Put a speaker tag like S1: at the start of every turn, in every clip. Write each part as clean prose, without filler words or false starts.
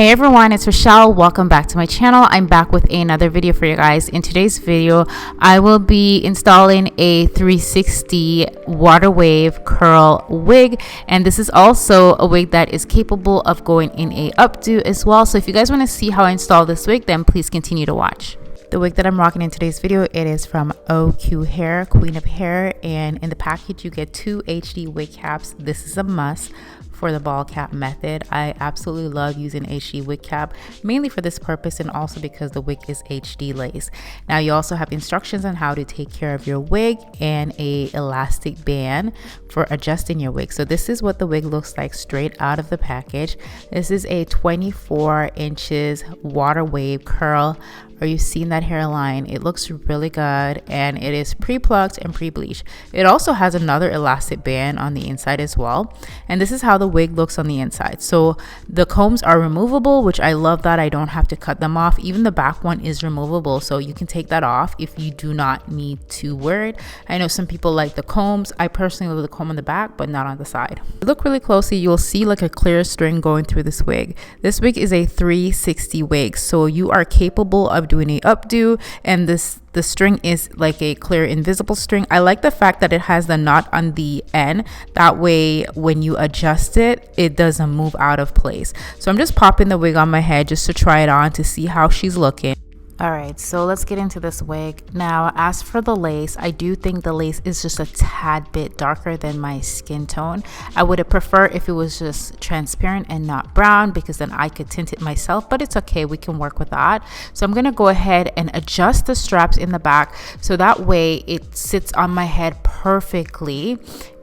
S1: Hey everyone, it's Rochelle. Welcome back to my channel. I'm back with another video for you guys. In today's video, I will be installing a 360 water wave curl wig, and this is also a wig that is capable of going in a updo as well. So if you guys want to see how I install this wig, then please continue to watch. The wig that I'm rocking in today's video, it is from OQHAIR, Queen of Hair, and in the package you get 2 HD wig caps. This is a must for the ball cap method. I absolutely love using HD wig cap, mainly for this purpose and also because the wig is HD lace. Now you also have instructions on how to take care of your wig and a elastic band for adjusting your wig. So this is what the wig looks like straight out of the package. This is a 24 inches water wave curl. Are you seeing that hairline? It looks really good, and it is pre-plucked and pre-bleached. It also has another elastic band on the inside as well, and this is how the wig looks on the inside. So the combs are removable, which I love that I don't have to cut them off. Even the back one is removable, so you can take that off if you do not need to wear it. I know some people like the combs. I personally love the comb on the back, but not on the side. If you look really closely, you'll see like a clear string going through this wig. This wig is a 360 wig, so you are capable of doing a updo, and the string is like a clear invisible string. I like the fact that it has the knot on the end, that way when you adjust it, it doesn't move out of place. So I'm just popping the wig on my head just to try it on to see how she's looking. All right, so let's get into this wig. Now, as for the lace, I do think the lace is just a tad bit darker than my skin tone. I would have preferred if it was just transparent and not brown, because then I could tint it myself, but it's okay, we can work with that. So I'm gonna go ahead and adjust the straps in the back so that way it sits on my head perfectly.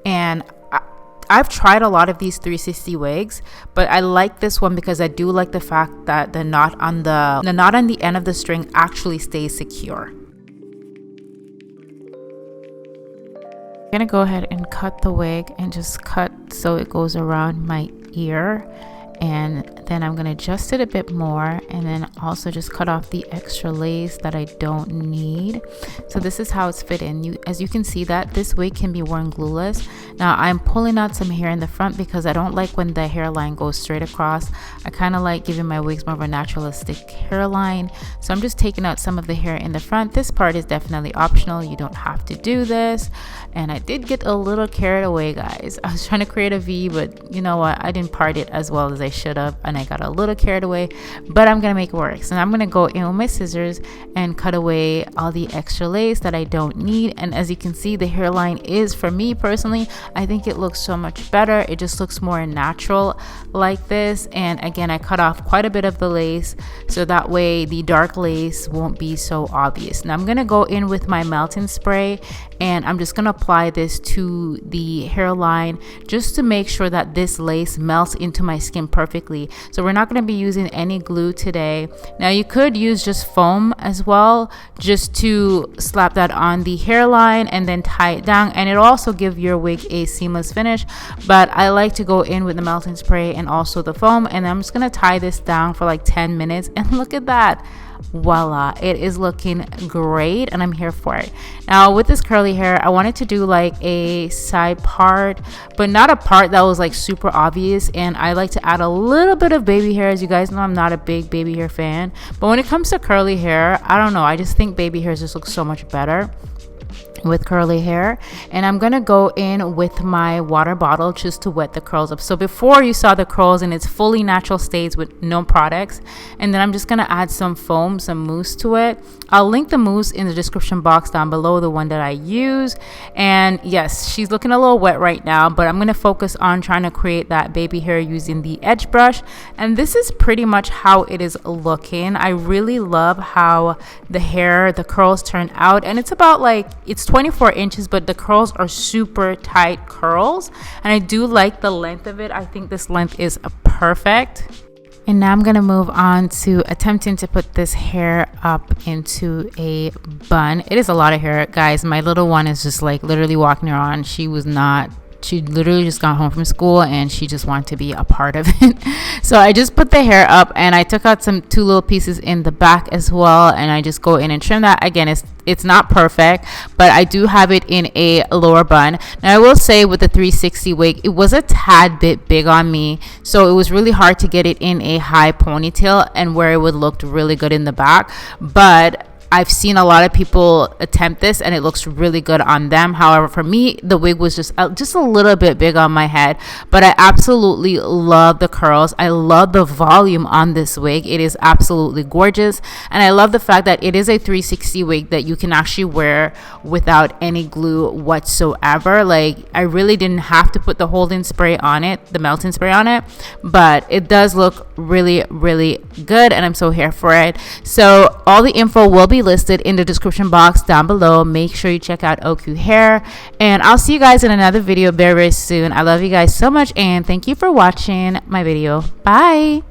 S1: And I've tried a lot of these 360 wigs, but I like this one because I do like the fact that the knot on the end of the string actually stays secure. I'm gonna go ahead and cut the wig and just cut so it goes around my ear, and then I'm gonna adjust it a bit more, and then also just cut off the extra lace that I don't need. So this is how it's fit in. As you can see, that this wig can be worn glueless. Now I'm pulling out some hair in the front because I don't like when the hairline goes straight across. I kind of like giving my wigs more of a naturalistic hairline, so I'm just taking out some of the hair in the front. This part is definitely optional, you don't have to do this. And I did get a little carried away, guys. I was trying to create a V, but you know what, I didn't part it as well as I should have, and I got a little carried away, but I'm gonna make it work. So I'm gonna go in with my scissors and cut away all the extra lace that I don't need. And as you can see, the hairline is, for me personally, I think it looks so much better. It just looks more natural like this. And again, I cut off quite a bit of the lace so that way the dark lace won't be so obvious. Now I'm gonna go in with my melting spray, and I'm just gonna apply this to the hairline just to make sure that this lace melts into my skin perfectly. So we're not going to be using any glue today. Now you could use just foam as well, just to slap that on the hairline and then tie it down, and it'll also give your wig a seamless finish. But I like to go in with the melting spray and also the foam, and I'm just going to tie this down for like 10 minutes, and look at that. Voila, it is looking great, and I'm here for it. Now with this curly hair, I wanted to do like a side part, but not a part that was like super obvious, and I like to add a little bit of baby hair. As you guys know, I'm not a big baby hair fan, but when it comes to curly hair, I don't know, I just think baby hairs just look so much better with curly hair. And I'm gonna go in with my water bottle just to wet the curls up. So before you saw the curls in its fully natural states with no products, and then I'm just gonna add some foam, some mousse to it. I'll link the mousse in the description box down below, the one that I use. And yes, she's looking a little wet right now, but I'm gonna focus on trying to create that baby hair using the edge brush. And this is pretty much how it is looking. I really love how the hair, the curls turn out, and it's about like, it's 24 inches, but the curls are super tight curls, and I do like the length of it. I think this length is perfect. And now I'm gonna move on to attempting to put this hair up into a bun. It is a lot of hair, guys. My little one is just like literally walking around. She was not she literally just got home from school and she just wanted to be a part of it. So I just put the hair up and I took out two little pieces in the back as well, and I just go in and trim that. Again, it's not perfect, but I do have it in a lower bun. Now I will say with the 360 wig, it was a tad bit big on me, so it was really hard to get it in a high ponytail and where it would look really good in the back. But I've seen a lot of people attempt this and it looks really good on them. However, for me, the wig was just a little bit big on my head, but I absolutely love the curls. I love the volume on this wig. It is absolutely gorgeous. And I love the fact that it is a 360 wig that you can actually wear without any glue whatsoever. Like, I really didn't have to put the holding spray on it, the melting spray on it, but it does look really, really good and I'm so here for it. So all the info will be listed in the description box down below. Make sure you check out OQHAIR, and I'll see you guys in another video very, very soon. I love you guys so much and thank you for watching my video. Bye.